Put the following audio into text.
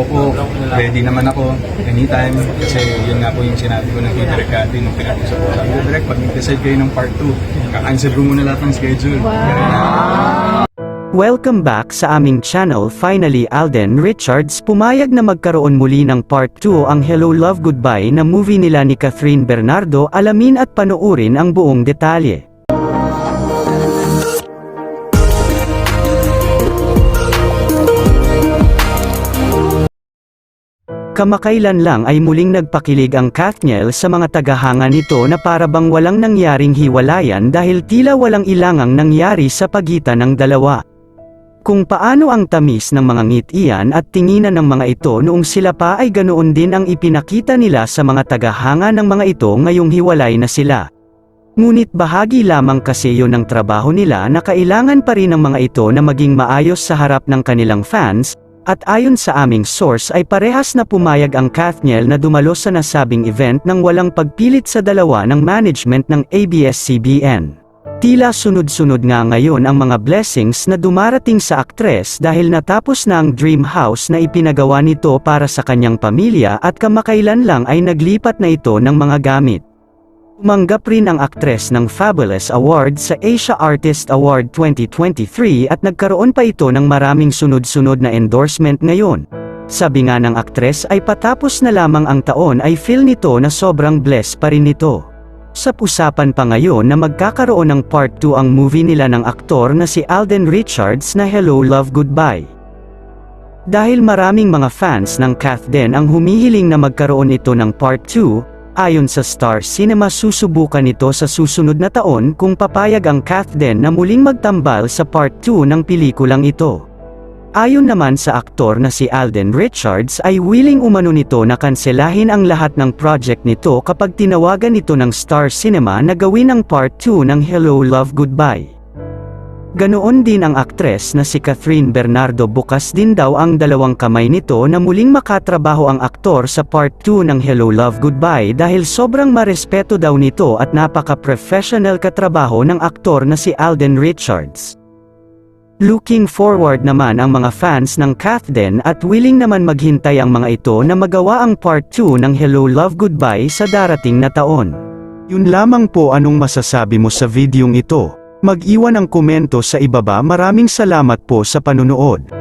Ako po, ready naman ako anytime kasi yun nga po yung sinabi ko ng kay Direk Cathy nung pinag-usap ko. Sabi ko, Direk, pag nag-decide kayo ng part 2, kakancel ko muna lahat ng schedule. Welcome back sa aming channel. Finally, Alden Richards pumayag na magkaroon muli ng part 2 ang Hello Love Goodbye na movie nila ni Catherine Bernardo. Alamin at panoorin ang buong detalye. Kamakailan lang ay muling nagpakilig ang Kathniel sa mga tagahanga nito na para bang walang nangyaring hiwalayan dahil tila walang ilangang nangyari sa pagitan ng dalawa. Kung paano ang tamis ng mga ngitian at tinginan ng mga ito noong sila pa ay ganoon din ang ipinakita nila sa mga tagahanga ng mga ito ngayong hiwalay na sila. Ngunit bahagi lamang kasi yun ng trabaho nila na kailangan pa rin ng mga ito na maging maayos sa harap ng kanilang fans, at ayon sa aming source ay parehas na pumayag ang Kathniel na dumalo sa nasabing event nang walang pagpilit sa dalawa ng management ng ABS-CBN. Tila sunod-sunod nga ngayon ang mga blessings na dumarating sa aktres dahil natapos na ang dream house na ipinagawa nito para sa kanyang pamilya at kamakailan lang ay naglipat na ito ng mga gamit. Umanggap rin ang aktres ng Fabulous Award sa Asia Artist Award 2023 at nagkaroon pa ito ng maraming sunod-sunod na endorsement ngayon. Sabi nga ng aktres ay patapos na lamang ang taon ay feel nito na sobrang blessed pa rin ito. Sa usapan pa ngayon na magkakaroon ng part 2 ang movie nila ng aktor na si Alden Richards na Hello Love Goodbye. Dahil maraming mga fans ng Kathden ang humihiling na magkaroon ito ng part 2, ayon sa Star Cinema susubukan ito sa susunod na taon kung papayag ang Kathden na muling magtambal sa part 2 ng pelikulang ito. Ayon naman sa aktor na si Alden Richards ay willing umano nito na kanselahin ang lahat ng project nito kapag tinawagan ito ng Star Cinema na gawin ang part 2 ng Hello Love Goodbye. Ganoon din ang aktres na si Catherine Bernardo, bukas din daw ang dalawang kamay nito na muling makatrabaho ang aktor sa part 2 ng Hello Love Goodbye dahil sobrang marespeto daw nito at napaka-professional katrabaho ng aktor na si Alden Richards. Looking forward naman ang mga fans ng Kathden at willing naman maghintay ang mga ito na magawa ang part 2 ng Hello Love Goodbye sa darating na taon. Yun lamang po, anong masasabi mo sa videong ito? Mag-iwan ang komento sa ibaba. Maraming salamat po sa panunood.